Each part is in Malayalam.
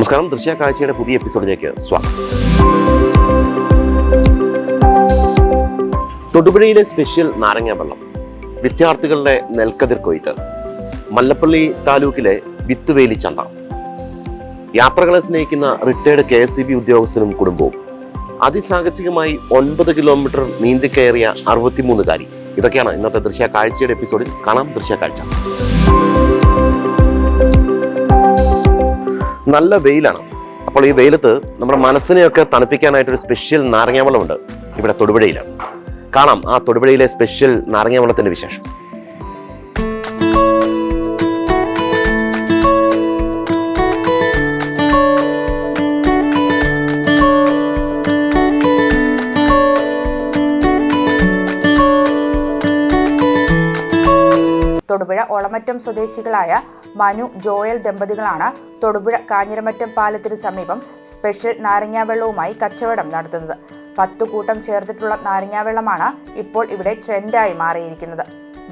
നമസ്കാരം, ദൃശ്യ കാഴ്ചയുടെ പുതിയ എപ്പിസോഡിലേക്ക് സ്വാഗതം. തൊടുപുഴയിലെ സ്പെഷ്യൽ നാരങ്ങ വെള്ളം, വിദ്യാർത്ഥികളുടെ നെൽക്കതിർ കൊയ്ത്ത്, മല്ലപ്പള്ളി താലൂക്കിലെ വിത്തുവേലി ചന്ത, യാത്രകളെ സ്നേഹിക്കുന്ന റിട്ടയർഡ് KSEB ഉദ്യോഗസ്ഥനും കുടുംബവും, അതിസാഹസികമായി 9 കിലോമീറ്റർ നീന്തിക്കയറിയ 63കാരി. ഇതൊക്കെയാണ് ഇന്നത്തെ ദൃശ്യ കാഴ്ചയുടെ എപ്പിസോഡിൽ. കാണാം ദൃശ്യ കാഴ്ച. നല്ല വെയിലാണ്. അപ്പോൾ ഈ വെയിലത്ത് നമ്മുടെ മനസ്സിനെയൊക്കെ തണുപ്പിക്കാനായിട്ടൊരു സ്പെഷ്യൽ നാരങ്ങ വെള്ളമുണ്ട് ഇവിടെ തൊടുപുഴയിൽ. കാണാം ആ തൊടുപുഴയിലെ സ്പെഷ്യൽ നാരങ്ങ വെള്ളത്തിന്റെ വിശേഷം. തൊടുപുഴ ഒളമറ്റം സ്വദേശികളായ മനു ജോയൽ ദമ്പതികളാണ് തൊടുപുഴ കാഞ്ഞിരമറ്റം പാലത്തിന് സമീപം സ്പെഷ്യൽ നാരങ്ങാവെള്ളവുമായി കച്ചവടം നടത്തുന്നത്. 10 കൂട്ടം ചേർത്തിട്ടുള്ള നാരങ്ങാവെള്ളമാണ് ഇപ്പോൾ ഇവിടെ ട്രെൻഡായി മാറിയിരിക്കുന്നത്.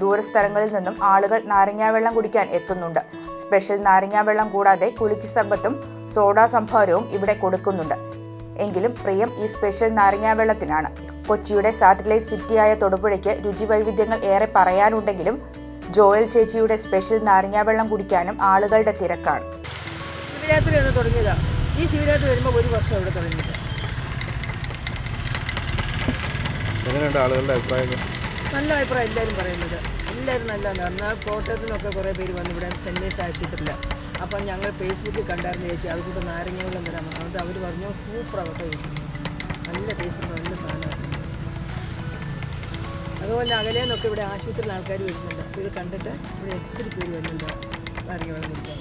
ദൂരസ്ഥലങ്ങളിൽ നിന്നും ആളുകൾ നാരങ്ങാവെള്ളം കുടിക്കാൻ എത്തുന്നുണ്ട്. സ്പെഷ്യൽ നാരങ്ങാവെള്ളം കൂടാതെ കുലുക്കി സർബത്തും സോഡാ സംഭാരവും ഇവിടെ കൊടുക്കുന്നുണ്ട്. എങ്കിലും പ്രിയം ഈ സ്പെഷ്യൽ നാരങ്ങാവെള്ളത്തിനാണ്. കൊച്ചിയുടെ സാറ്റലൈറ്റ് സിറ്റിയായ തൊടുപുഴയ്ക്ക് രുചി വൈവിധ്യങ്ങൾ ഏറെ പറയാനുണ്ടെങ്കിലും ജോയൽ ചേച്ചിയുടെ സ്പെഷ്യൽ നാരങ്ങാവെള്ളം കുടിക്കാനും ആളുകളുടെ തിരക്കാണ്. ശിവരാത്രി എന്ന് തുടങ്ങിയതാണ്. ഈ ശിവരാത്രി വരുമ്പോൾ 1 വർഷം ഇവിടെ തുടങ്ങിയത്. എങ്ങനെയുണ്ട് ആളുകളുടെ അഭിപ്രായം? നല്ല അഭിപ്രായം എല്ലാവരും പറയുന്നത്. എല്ലാവരും നല്ലതാണ്. എന്നാൽ കോട്ടയത്തു നിന്നൊക്കെ കുറേ പേര് വന്നു ഇവിടെ സെൻറ്റ് മേരീസ് ആശുപത്രിയിൽ. അപ്പം ഞങ്ങൾ ഫേസ്ബുക്കിൽ കണ്ടായിരുന്നു ചേച്ചി, അതുകൊണ്ട് നാരങ്ങ വെള്ളം തരാം. അതുകൊണ്ട് അവർ പറഞ്ഞു സൂപ്പറാണ് കേട്ടോ, നല്ല ടേസ്റ്റ്, നല്ല സാധനമാണ്. അതുപോലെ അകലെ നിന്നൊക്കെ ഇവിടെ ആശുപത്രിയിൽ ആൾക്കാർ വരുന്നുണ്ട്. അപ്പോൾ ഇത് കണ്ടിട്ട് ഇവിടെ ഒത്തിരി പേര് വരുന്നുണ്ട് നാരങ്ങ വെള്ളം കുടിക്കാൻ.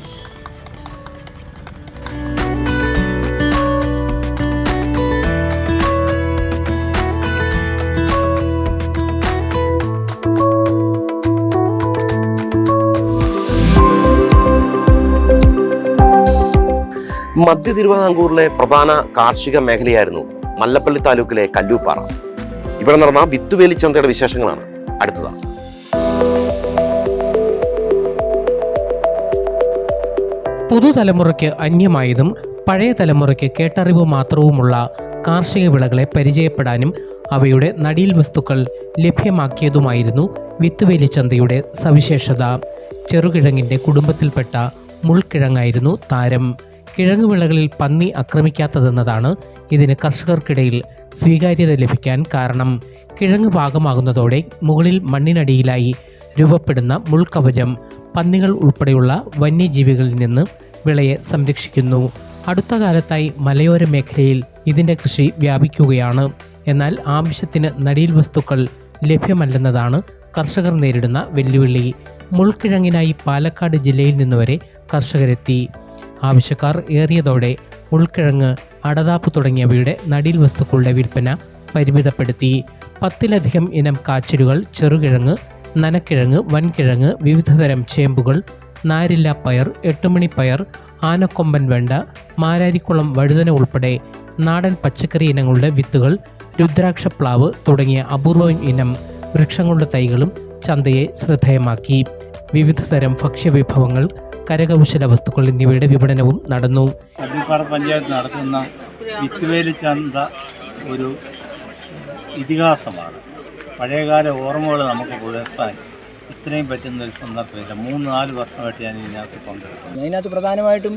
മധ്യ തിരുവിതാംകൂറിലെ പ്രധാന കാർഷിക മേഖലയായിരുന്നു മല്ലപ്പള്ളി താലൂക്കിലെ കല്ലൂപ്പാറ. ഇവിടെ നടന്ന വിത്തുവേലി ചന്തയുടെ വിശേഷങ്ങളാണ് അടുത്തത്. പുതുതലമുറയ്ക്ക് അന്യമായതും പഴയ തലമുറയ്ക്ക് കേട്ടറിവ് മാത്രവുമുള്ള കാർഷിക വിളകളെ പരിചയപ്പെടാനും അവയുടെ നടീൽ വസ്തുക്കൾ ലഭ്യമാക്കിയതുമായിരുന്നു വിത്തുവേലി ചന്തയുടെ സവിശേഷത. ചെറുകിഴങ്ങിൻ്റെ കുടുംബത്തിൽപ്പെട്ട മുൾക്കിഴങ്ങായിരുന്നു താരം. കിഴങ്ങ് വിളകളിൽ പന്നി ആക്രമിക്കാത്തതെന്നതാണ് ഇതിന് കർഷകർക്കിടയിൽ സ്വീകാര്യത ലഭിക്കാൻ കാരണം. കിഴങ്ങ് പാകമാകുന്നതോടെ മുകളിൽ മണ്ണിനടിയിലായി രൂപപ്പെടുന്ന മുൾക്കവചം പന്നികൾ ഉൾപ്പെടെയുള്ള വന്യജീവികളിൽ നിന്ന് വിളയെ സംരക്ഷിക്കുന്നു. അടുത്ത കാലത്തായി മലയോര മേഖലയിൽ ഇതിൻ്റെ കൃഷി വ്യാപിക്കുകയാണ്. എന്നാൽ ആവശ്യത്തിന് നടീൽ വസ്തുക്കൾ ലഭ്യമല്ലെന്നതാണ് കർഷകർ നേരിടുന്ന വെല്ലുവിളി. മുൾക്കിഴങ്ങിനായി പാലക്കാട് ജില്ലയിൽ നിന്നുവരെ കർഷകരെത്തി. ആവശ്യക്കാർ ഏറിയതോടെ മുൾക്കിഴങ്ങ്, അടതാപ്പ് തുടങ്ങിയവയുടെ നടീൽ വസ്തുക്കളുടെ വിൽപ്പന പരിമിതപ്പെടുത്തി. 10ലധികം ഇനം കാച്ചിലുകൾ, ചെറുകിഴങ്ങ്, നനക്കിഴങ്ങ്, വൻകിഴങ്ങ്, വിവിധതരം ചേമ്പുകൾ, നാരില്ല പയർ, 8മണിപ്പയർ, ആനക്കൊമ്പൻ വെണ്ട, മാരാരിക്കുളം വഴുതന ഉൾപ്പെടെ നാടൻ പച്ചക്കറി ഇനങ്ങളുടെ വിത്തുകൾ, രുദ്രാക്ഷപ്ലാവ് തുടങ്ങിയ അപൂർവ ഇനം വൃക്ഷങ്ങളുടെ തൈകളും ചന്തയെ ശ്രദ്ധേയമാക്കി. വിവിധതരം ഭക്ഷ്യവിഭവങ്ങൾ, കരകൗശല വസ്തുക്കൾ എന്നിവയുടെ വിപണനവും നടന്നു. കല്ലൂപ്പാറ പഞ്ചായത്ത് നടത്തുന്ന വിത്തുവേലി ചന്ത ഒരു ഇതിഹാസമാണ്. പഴയകാല ഓർമ്മകൾ നമുക്ക് പുലർത്താൻ ഇത്രയും പറ്റുന്ന ഒരു സന്ദർഭമില്ല. 3-4 വർഷമായിട്ട് ഞാൻ ഇതിനകത്ത് പങ്കെടുക്കുന്നു. അതിനകത്ത് പ്രധാനമായിട്ടും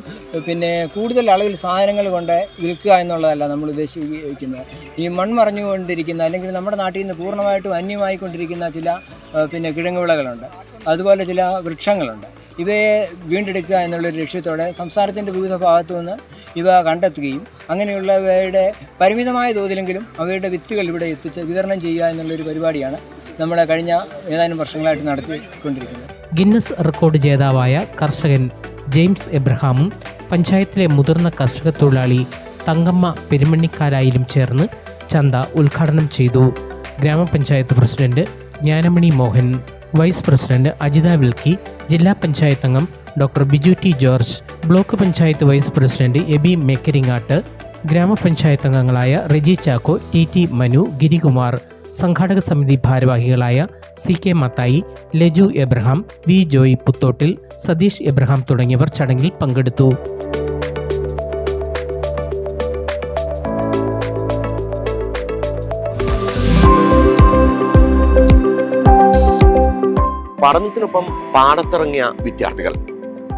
കൂടുതൽ അളവിൽ സാധനങ്ങൾ കൊണ്ട് വിൽക്കുക എന്നുള്ളതല്ല നമ്മൾ ഉദ്ദേശിക്കുന്നത്. ഈ മൺമറഞ്ഞുകൊണ്ടിരിക്കുന്ന അല്ലെങ്കിൽ നമ്മുടെ നാട്ടിൽ നിന്ന് പൂർണ്ണമായിട്ടും അന്യമായിക്കൊണ്ടിരിക്കുന്ന ചില കിഴങ്ങ് വിളകളുണ്ട്, അതുപോലെ ചില വൃക്ഷങ്ങളുണ്ട്. ഇവയെ വീണ്ടെടുക്കുക എന്നുള്ളൊരു ലക്ഷ്യത്തോടെ സംസ്ഥാനത്തിൻ്റെ വിവിധ ഭാഗത്തു നിന്ന് ഇവ കണ്ടെത്തുകയും അങ്ങനെയുള്ളവയുടെ പരിമിതമായ തോതിലെങ്കിലും അവയുടെ വിത്തുകൾ ഇവിടെ എത്തിച്ച് വിതരണം ചെയ്യുക എന്നുള്ളൊരു പരിപാടിയാണ് നമ്മുടെ കഴിഞ്ഞ ഏതാനും വർഷങ്ങളായിട്ട് നടത്തിക്കൊണ്ടിരിക്കുന്നത്. ഗിന്നസ് റെക്കോർഡ് ജേതാവായ കർഷകൻ ജെയിംസ് എബ്രഹാമും പഞ്ചായത്തിലെ മുതിർന്ന കർഷക തൊഴിലാളി തങ്കമ്മ പെരുമണ്ണിക്കാരായാലും ചേർന്ന് ചന്ത ഉദ്ഘാടനം ചെയ്തു. ഗ്രാമപഞ്ചായത്ത് president Jnanamani Mohan, vice president Ajitha Wilkie, ജില്ലാ പഞ്ചായത്ത് അംഗം doctor Biju T George, block panchayat vice president Eby Mekkaringattu, ഗ്രാമപഞ്ചായത്ത് അംഗങ്ങളായ റെജി ചാക്കോ, ടി മനു, ഗിരികുമാർ, സംഘാടക സമിതി ഭാരവാഹികളായ CK Mathai, Laju Abraham, V Joy Puthottil, Satheesh Abraham തുടങ്ങിയവർ ചടങ്ങിൽ പങ്കെടുത്തു. പഠനത്തിനൊപ്പം പാടത്തിറങ്ങിയ വിദ്യാർത്ഥികൾ.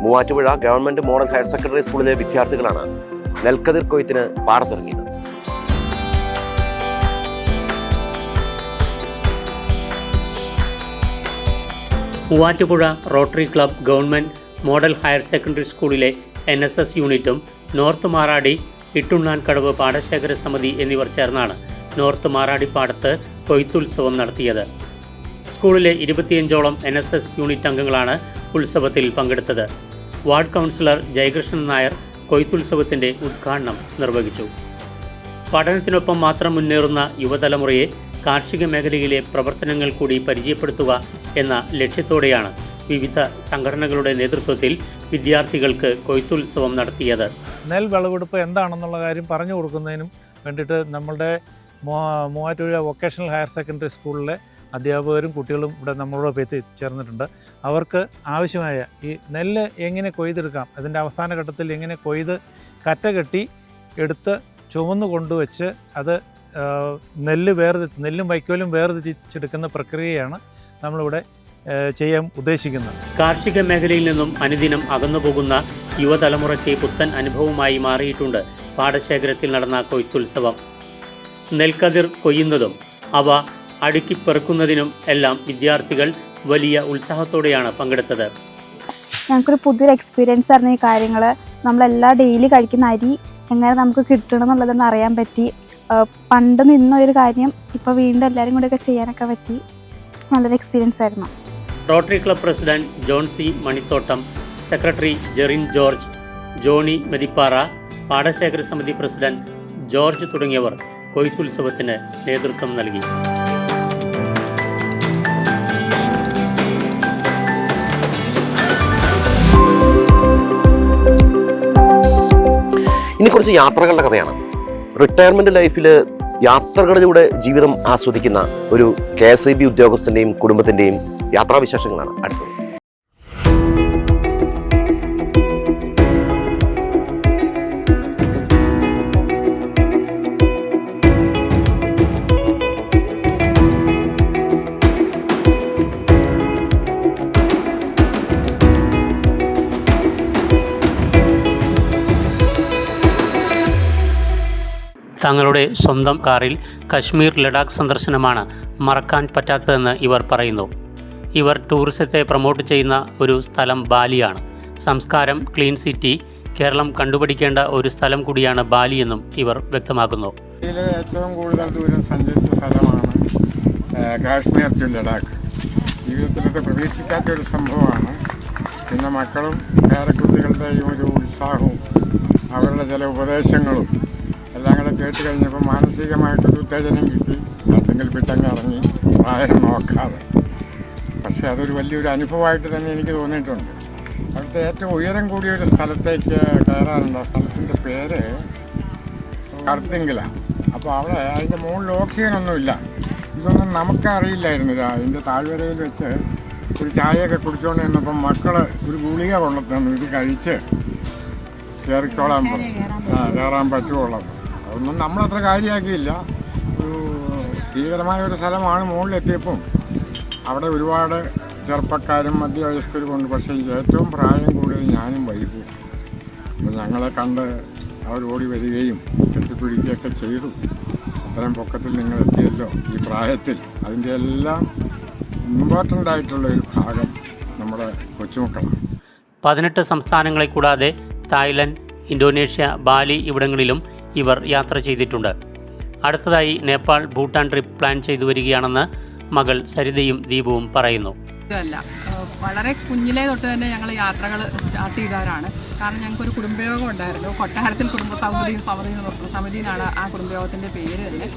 Muvattupuzha government model higher secondary സ്കൂളിലെ വിദ്യാർത്ഥികളാണ് നെൽക്കതിർ കൊയ്ത്തിന് പാടത്തിറങ്ങിയത്. Muvattupuzha Rotary club government model higher secondary സ്കൂളിലെ NSS യൂണിറ്റും നോർത്ത് മാറാടി ഇട്ടുണ്ണാൻകടവ് പാടശേഖര സമിതി എന്നിവർ ചേർന്നാണ് നോർത്ത് മാറാടി പാടത്ത് കൊയ്ത്തുത്സവം നടത്തിയത്. സ്കൂളിലെ 25ഓളം NSS യൂണിറ്റ് അംഗങ്ങളാണ് ഉത്സവത്തിൽ പങ്കെടുത്തത്. വാർഡ് കൗൺസിലർ ജയകൃഷ്ണൻ നായർ കൊയ്ത്തുത്സവത്തിൻ്റെ ഉദ്ഘാടനം നിർവഹിച്ചു. പഠനത്തിനൊപ്പം മാത്രം മുന്നേറുന്ന യുവതലമുറയെ കാർഷിക മേഖലയിലെ പ്രവർത്തനങ്ങൾ കൂടി പരിചയപ്പെടുത്തുക എന്ന ലക്ഷ്യത്തോടെയാണ് വിവിധ സംഘടനകളുടെ നേതൃത്വത്തിൽ വിദ്യാർത്ഥികൾക്ക് കൊയ്ത്തുത്സവം നടത്തിയത്. നെൽ വിളവെടുപ്പ് എന്താണെന്നുള്ള കാര്യം പറഞ്ഞു കൊടുക്കുന്നതിനും വേണ്ടിയിട്ട് നമ്മളുടെ മൂവാറ്റുപുഴ വൊക്കേഷണൽ ഹയർ സെക്കൻഡറി സ്കൂളിലെ അധ്യാപകരും കുട്ടികളും ഇവിടെ നമ്മളോടൊപ്പം എത്തിച്ചേർന്നിട്ടുണ്ട്. അവർക്ക് ആവശ്യമായ ഈ നെല്ല് എങ്ങനെ കൊയ്തെടുക്കാം, അതിൻ്റെ അവസാന ഘട്ടത്തിൽ എങ്ങനെ കൊയ്ത് കറ്റ കെട്ടി എടുത്ത് ചുവന്ന് കൊണ്ടുവച്ച് അത് നെല്ലും വൈക്കോലും വേർതിരിച്ചെടുക്കുന്ന പ്രക്രിയയാണ് നമ്മളിവിടെ ചെയ്യാൻ ഉദ്ദേശിക്കുന്നത്. കാർഷിക മേഖലയിൽ നിന്നും അനുദിനം അകന്നുപോകുന്ന യുവതലമുറയ്ക്ക് പുത്തൻ അനുഭവമായി മാറിയിട്ടുണ്ട് പാടശേഖരത്തിൽ നടന്ന കൊയ്ത്തുത്സവം. നെൽക്കതിർ കൊയ്യുന്നതും അവ അടുക്കിപ്പെറുക്കുന്നതിനും എല്ലാം വിദ്യാർത്ഥികൾ വലിയ ഉത്സാഹത്തോടെയാണ് പങ്കെടുത്തത്. ഞങ്ങൾക്കൊരു പുതിയൊരു എക്സ്പീരിയൻസ് ആയിരുന്നു ഈ കാര്യങ്ങൾ. നമ്മളെല്ലാ ഡെയിലി കഴിക്കുന്ന അരി എങ്ങനെ നമുക്ക് കിട്ടണം എന്നുള്ളതെന്ന് അറിയാൻ പറ്റി. പണ്ട് നിന്നൊരു കാര്യം ഇപ്പോൾ വീണ്ടും എല്ലാവരും കൂടെയൊക്കെ ചെയ്യാനൊക്കെ പറ്റി. നല്ലൊരു എക്സ്പീരിയൻസ് ആയിരുന്നു. Rotary club president John C Manithottam, secretary Jerin George, Johnny Methippara, പാടശേഖര സമിതി പ്രസിഡന്റ് ജോർജ് തുടങ്ങിയവർ കൊയ്ത്തുത്സവത്തിന് നേതൃത്വം നൽകി. ഇനി കുറച്ച് യാത്രകളുടെ കഥയാണ്. റിട്ടയർമെന്റ് ലൈഫിൽ യാത്രകളിലൂടെ ജീവിതം ആസ്വദിക്കുന്ന ഒരു KSIB ഉദ്യോഗസ്ഥന്റെയും കുടുംബത്തിന്റെയും യാത്രാവിശേഷങ്ങളാണ് അടുത്തത്. തങ്ങളുടെ സ്വന്തം കാറിൽ കശ്മീർ ലഡാക്ക് സന്ദർശനമാണ് മറക്കാൻ പറ്റാത്തതെന്ന് ഇവർ പറയുന്നു. ഇവർ ടൂറിസത്തെ പ്രൊമോട്ട് ചെയ്യുന്ന ഒരു സ്ഥലം ബാലിയാണ്. സംസ്കാരം, ക്ലീൻ സിറ്റി, കേരളം കണ്ടുപിടിക്കേണ്ട ഒരു സ്ഥലം കൂടിയാണ് ബാലി എന്നും ഇവർ വ്യക്തമാക്കുന്നു. ഇന്ത്യയിലെ ഏറ്റവും കൂടുതൽ ദൂരം സഞ്ചരിച്ച സ്ഥലമാണ് കാശ്മീർ ടു ലഡാക്ക്. ജീവിതത്തിലൊക്കെ പ്രതീക്ഷിക്കാത്തൊരു സംഭവമാണ്. പിന്നെ മക്കളും പേരക്കുട്ടികളുടെയും ഒരു ഉത്സാഹവും അവരുടെ ചില ഉപദേശങ്ങളും എല്ലാം കൂടെ കേട്ട് കഴിഞ്ഞപ്പോൾ മാനസികമായിട്ടൊരു ഉത്തേജനം കിട്ടി. അല്ലെങ്കിൽ പിറ്റങ്ങ് ഇറങ്ങി പ്രായം നോക്കാതെ. പക്ഷേ അതൊരു വലിയൊരു അനുഭവമായിട്ട് തന്നെ എനിക്ക് തോന്നിയിട്ടുണ്ട്. അവിടുത്തെ ഏറ്റവും ഉയരം കൂടിയ ഒരു സ്ഥലത്തേക്ക് കയറാറുണ്ട്. ആ സ്ഥലത്തിൻ്റെ പേര് കർത്തിങ്കിലാണ്. അപ്പോൾ അവിടെ അതിൻ്റെ മുകളിൽ ഓക്സിജനൊന്നുമില്ല. ഇതൊന്നും നമുക്കറിയില്ലായിരുന്നു. ഇതിൻ്റെ താഴ്വരയിൽ വെച്ച് ഒരു ചായയൊക്കെ കുടിച്ചുകൊണ്ട് നിന്നപ്പം മക്കൾ ഒരു ഗുളിക കൊണ്ടുത്തന്നു, ഇത് കഴിച്ച് കയറിക്കോളാൻ കയറാൻ പറ്റുള്ളൂ. അതൊന്നും നമ്മളത്ര കാര്യമാക്കിയില്ല. ഒരു ഭീകരമായ ഒരു സ്ഥലമാണ്. മുകളിലെത്തിയപ്പം അവിടെ ഒരുപാട് ചെറുപ്പക്കാരും മധ്യവയസ്കരും കൊണ്ട്. പക്ഷേ ഏറ്റവും പ്രായം കൂടുതൽ ഞാനും വൈഫും. അപ്പോൾ ഞങ്ങളെ കണ്ട് അവർ ഓടി വരികയും കെട്ടിപ്പിടിക്കുകയൊക്കെ ചെയ്തു. അത്രയും പൊക്കത്തിൽ നിങ്ങൾ എത്തിയല്ലോ ഈ പ്രായത്തിൽ. അതിൻ്റെ എല്ലാം ഇമ്പോർട്ടൻ്റ് ആയിട്ടുള്ള ഒരു ഭാഗം നമ്മുടെ കൊച്ചുമക്കളാണ്. 18 സംസ്ഥാനങ്ങളെ കൂടാതെ തായ്ലൻഡ്, ഇന്തോനേഷ്യ, ബാലി ഇവിടങ്ങളിലും ഇവർ യാത്ര ചെയ്തിട്ടുണ്ട്. അടുത്തതായി നേപ്പാൾ, ഭൂട്ടാൻ ട്രിപ്പ് പ്ലാൻ ചെയ്തു വരികയാണെന്ന് മകൾ സരിതയും ദീപവും പറയുന്നു. വളരെ കുഞ്ഞിലേ തൊട്ട് തന്നെ ഞങ്ങൾ യാത്രകൾ സ്റ്റാർട്ട് ചെയ്തവരാണ്. കാരണം ഞങ്ങൾക്കൊരു കുടുംബയോഗം ഉണ്ടായിരുന്നു. കൊട്ടാരത്തിൽ കുടുംബ സമിതി എന്നാണ് ആ കുടുംബയോഗത്തിൻ്റെ പേര് തന്നെ.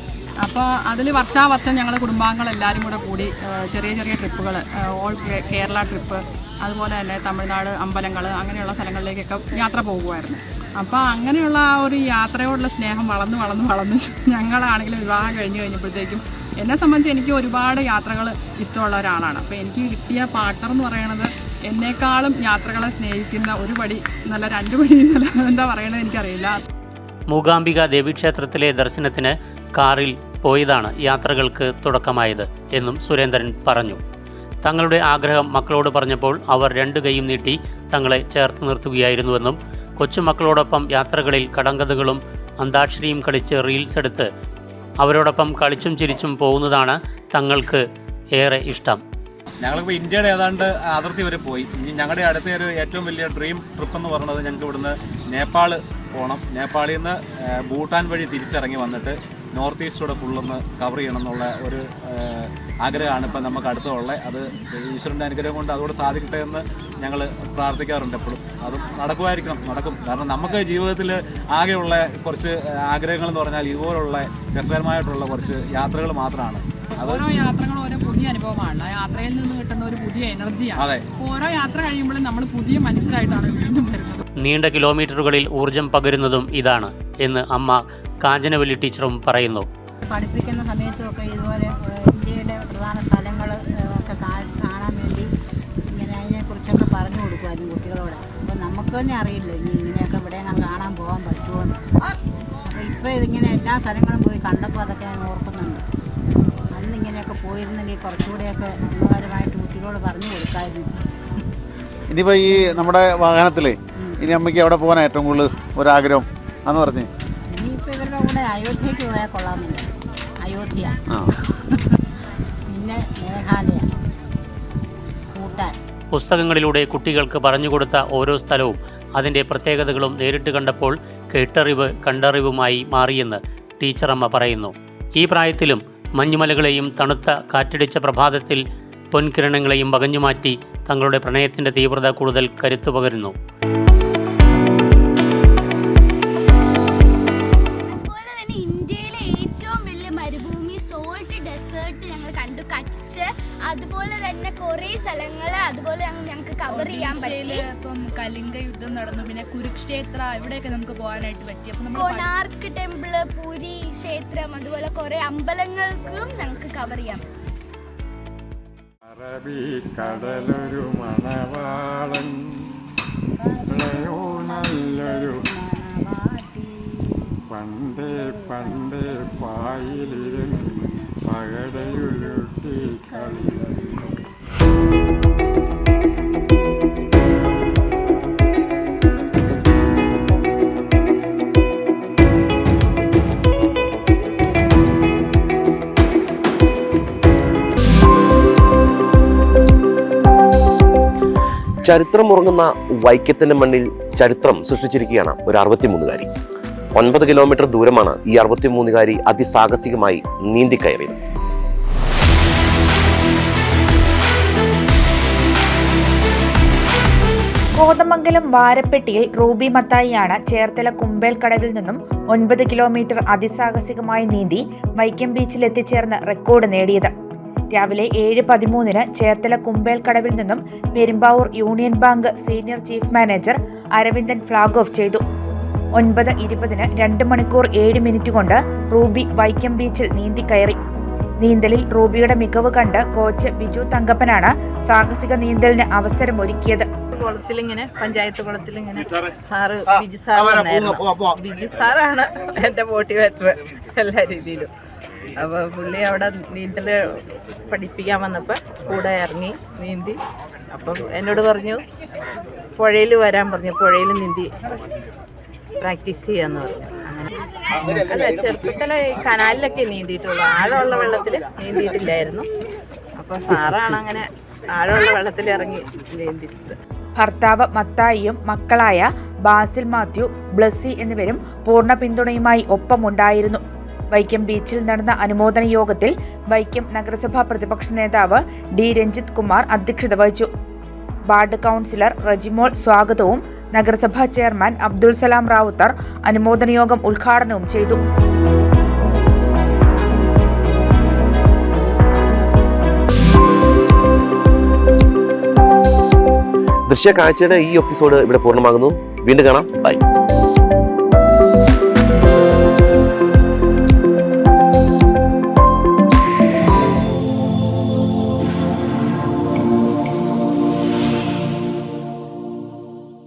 അപ്പോൾ അതിൽ വർഷാവർഷം ഞങ്ങൾ കുടുംബാംഗങ്ങൾ എല്ലാവരും കൂടി ചെറിയ ചെറിയ ട്രിപ്പുകൾ, ഓൾ കേരള ട്രിപ്പ്, അതുപോലെ തന്നെ തമിഴ്നാട് അമ്പലങ്ങൾ, അങ്ങനെയുള്ള സ്ഥലങ്ങളിലേക്കൊക്കെ യാത്ര പോകുമായിരുന്നു. അപ്പോൾ അങ്ങനെയുള്ള ആ ഒരു യാത്രയോടുള്ള സ്നേഹം വളർന്ന് ഞങ്ങളാണെങ്കിലും വിവാഹം കഴിഞ്ഞപ്പോഴത്തേക്കും എന്നെ സംബന്ധിച്ച് എനിക്ക് ഒരുപാട് യാത്രകൾ ഇഷ്ടമുള്ള ഒരാളാണ്. അപ്പോൾ എനിക്ക് കിട്ടിയ പാർട്ട്ണർ എന്ന് പറയുന്നത് എന്നേക്കാളും യാത്രകളെ സ്നേഹിക്കുന്ന ഒരു പടി നല്ല 2 പടി എന്താ പറയണത് എനിക്കറിയില്ല. മൂകാംബിക ദേവീക്ഷേത്രത്തിലെ ദർശനത്തിന് കാറിൽ പോയതാണ് യാത്രകൾക്ക് തുടക്കമായത് എന്നും സുരേന്ദ്രൻ പറഞ്ഞു. തങ്ങളുടെ ആഗ്രഹം മക്കളോട് പറഞ്ഞപ്പോൾ അവർ 2 കൈയും നീട്ടി തങ്ങളെ ചേർത്ത് നിർത്തുകയായിരുന്നുവെന്നും കൊച്ചുമക്കളോടൊപ്പം യാത്രകളിൽ കടങ്കഥകളും അന്താക്ഷരിയും കളിച്ച് റീൽസ് എടുത്ത് അവരോടൊപ്പം കളിച്ചും ചിരിച്ചും പോകുന്നതാണ് തങ്ങൾക്ക് ഏറെ ഇഷ്ടം. ഞങ്ങളിപ്പോൾ ഇന്ത്യയുടെ ഏതാണ്ട് അതിർത്തി വരെ പോയി. ഇനി ഞങ്ങളുടെ അടുത്ത ഒരു ഏറ്റവും വലിയ ഡ്രീം ട്രിപ്പ് എന്ന് പറയുന്നത് ഞങ്ങൾക്ക് ഇവിടുന്ന് നേപ്പാൾ പോകണം. നേപ്പാളിൽ നിന്ന് ഭൂട്ടാൻ വഴി തിരിച്ചിറങ്ങി വന്നിട്ട് നോർത്ത് ഈസ്റ്റോടെ ഫുള്ളൊന്ന് കവർ ചെയ്യണം എന്നുള്ള ഒരു ആഗ്രഹമാണ് ഇപ്പം നമുക്ക് അടുത്തുള്ളത്. അത് ഈശ്വരൻ്റെ അനുഗ്രഹം കൊണ്ട് അതോടെ സാധിക്കട്ടെ എന്ന് ഞങ്ങൾ പ്രാർത്ഥിക്കാറുണ്ട് എപ്പോഴും. അതും നടക്കും. കാരണം നമുക്ക് ജീവിതത്തിൽ ആകെയുള്ള കുറച്ച് ആഗ്രഹങ്ങൾ എന്ന് പറഞ്ഞാൽ ഇതുപോലുള്ള രസകരമായിട്ടുള്ള കുറച്ച് യാത്രകൾ മാത്രമാണ്. ഓരോ യാത്രകളും ഓരോ പുതിയ അനുഭവമാണ്. ആ യാത്രയിൽ നിന്ന് കിട്ടുന്ന ഒരു പുതിയ എനർജിയാണ്. അതെ, ഓരോ യാത്ര കഴിയുമ്പോഴും നമ്മൾ പുതിയ മനുഷ്യരായിട്ടാണ് വീണ്ടും വരുന്നത്. നീണ്ട കിലോമീറ്ററുകളിൽ ഊർജം പകരുന്നതും ഇതാണ് എന്ന് അമ്മ കാഞ്ചനവല്ലി ടീച്ചറും പറയുന്നു. പഠിപ്പിക്കുന്ന സമയത്തുമൊക്കെ ഇതുപോലെ ഇന്ത്യയുടെ പ്രധാന സ്ഥലങ്ങൾ ഒക്കെ കാണാൻ വേണ്ടി ഇങ്ങനെ അതിനെക്കുറിച്ചൊക്കെ പറഞ്ഞു കൊടുക്കുമായിരുന്നു കുട്ടികളോട്. അപ്പോൾ നമുക്ക് തന്നെ അറിയില്ല ഇനി ഇങ്ങനെയൊക്കെ ഇവിടെ ഞാൻ കാണാൻ പോകാൻ പറ്റുമോയെന്ന്. അപ്പോൾ ഇപ്പോൾ ഇതിങ്ങനെ എല്ലാ സ്ഥലങ്ങളും പോയി കണ്ടപ്പോൾ അതൊക്കെ ഞാൻ ഓർക്കുന്നുണ്ട്. അന്ന് ഇങ്ങനെയൊക്കെ പോയിരുന്നെങ്കിൽ കുറച്ചുകൂടെയൊക്കെ ഗുണകരമായിട്ട് കുട്ടികളോട് പറഞ്ഞു കൊടുക്കായിരുന്നു. ഇനിയിപ്പോൾ ഈ നമ്മുടെ വാഹനത്തിലേ ഇനി അമ്മയ്ക്ക് എവിടെ പോകാൻ ഏറ്റവും കൂടുതൽ ഒരാഗ്രഹം എന്ന് പറഞ്ഞേ? ഇനിയിപ്പോൾ ഇവരുടെ കൂടെ അയോധ്യയ്ക്ക് പോയാൽ കൊള്ളാമെന്നില്ല. അയോധ്യ, പിന്നെ മേഘാലയ, ഭൂട്ടാൻ. പുസ്തകങ്ങളിലൂടെ കുട്ടികൾക്ക് പറഞ്ഞുകൊടുത്ത ഓരോ സ്ഥലവും അതിൻ്റെ പ്രത്യേകതകളും നേരിട്ട് കണ്ടപ്പോൾ കേട്ടറിവ് കണ്ടറിവുമായി മാറിയെന്ന് ടീച്ചറമ്മ പറയുന്നു. ഈ പ്രായത്തിലും മഞ്ഞുമലകളെയും തണുത്ത കാറ്റടിച്ച പ്രഭാതത്തിൽ പൊൻകിരണങ്ങളെയും വകഞ്ഞുമാറ്റി തങ്ങളുടെ പ്രണയത്തിൻ്റെ തീവ്രത കൂടുതൽ കരുത്തു പകരുന്നു. അതുപോലെ തന്നെ കുറേ സ്ഥലങ്ങൾ അതുപോലെ ഞങ്ങൾക്ക് കവർ ചെയ്യാൻ പറ്റി. ഇപ്പം കലിംഗ യുദ്ധം നടന്നു, പിന്നെ കുരുക്ഷേത്ര, ഇവിടെയൊക്കെ നമുക്ക് പോകാനായിട്ട് പറ്റി. കൊണാർക്ക് ടെമ്പിള്, പുരി ക്ഷേത്രം, അതുപോലെ കുറെ അമ്പലങ്ങൾക്കും ഞങ്ങൾക്ക് കവർ ചെയ്യാം. അറബിക്കടലൊരു മണവാളൻ നല്ലൊരു പണ്ടേ പായിലിരുന്ന് പകടയുരുട്ടി കളി. ചരിത്രമുറങ്ങുന്ന വൈക്കത്തിന്റെ മണ്ണിൽ ചരിത്രം സൃഷ്ടിച്ചിരിക്കുകയാണ് ഒരു 63കാരി. 9 കിലോമീറ്റർ ദൂരമാണ് ഈ 63കാരി അതിസാഹസികമായി നീന്തിക്കയറിയത്. കോതമംഗലം വാരപ്പെട്ടിയിൽ റൂബി മത്തായിയാണ് ചേർത്തല കുമ്പേൽ കടവിൽ നിന്നും 9 കിലോമീറ്റർ അതിസാഹസികമായി നീന്തി വൈക്കം ബീച്ചിൽ എത്തിച്ചേർന്ന് റെക്കോർഡ് നേടിയത്. രാവിലെ 7:13 ചേർത്തല കുമ്പേൽ കടവിൽ നിന്നും Perumbavoor union bank senior chief manager Aravindan flag off ചെയ്തു. 9:20 2 മണിക്കൂർ 7 മിനിറ്റ് കൊണ്ട് റൂബി വൈക്കം ബീച്ചിൽ നീന്തിക്കയറി. നീന്തലിൽ റൂബിയുടെ മികവ് കണ്ട് കോച്ച് ബിജു തങ്കപ്പനാണ് സാഹസിക നീന്തലിന് അവസരമൊരുക്കിയത്. കുളത്തിലിങ്ങനെ പഞ്ചായത്ത് കുളത്തിലിങ്ങനെ സാറ് ബിജു സാറായിരുന്നു. ബിജു സാറാണ് എൻ്റെ മോട്ടിവേറ്റർ എല്ലാ രീതിയിലും. അപ്പോൾ പുള്ളി അവിടെ നീന്തൽ പഠിപ്പിക്കാൻ വന്നപ്പോൾ കൂടെ ഇറങ്ങി നീന്തി. അപ്പം എന്നോട് പറഞ്ഞു പുഴയിൽ വരാൻ പറഞ്ഞു. പുഴയിൽ നീന്തി പ്രാക്ടീസ് ചെയ്യാന്ന് പറഞ്ഞു. അങ്ങനെ അല്ല, ചെറുപ്പത്തിലെ കനാലിലൊക്കെ നീന്തിയിട്ടുള്ളൂ, ആഴമുള്ള വെള്ളത്തിൽ നീന്തിയിട്ടില്ലായിരുന്നു. അപ്പോൾ സാറാണ് അങ്ങനെ ആഴമുള്ള വെള്ളത്തിൽ ഇറങ്ങി നീന്തിച്ചത്. ഭർത്താവ് മത്തായിയും മക്കളായ ബാസിൽ മാത്യു, ബ്ലസ്സി എന്നിവരും പൂർണ്ണ പിന്തുണയുമായി ഒപ്പമുണ്ടായിരുന്നു. വൈക്കം ബീച്ചിൽ നടന്ന അനുമോദന യോഗത്തിൽ വൈക്കം നഗരസഭാ പ്രതിപക്ഷ നേതാവ് ഡി രഞ്ജിത്ത് കുമാർ അധ്യക്ഷത വഹിച്ചു. വാർഡ് കൗൺസിലർ റജിമോൾ സ്വാഗതവും നഗരസഭാ ചെയർമാൻ അബ്ദുൾ സലാം റാവുത്തർ അനുമോദന യോഗം ഉദ്ഘാടനവും ചെയ്തു. ദൃശ്യ കാഴ്ചയുടെ ഈ എപ്പിസോഡ് ഇവിടെ പൂർണ്ണമാകുന്നു. വീണ്ടും കാണാം. ബൈ.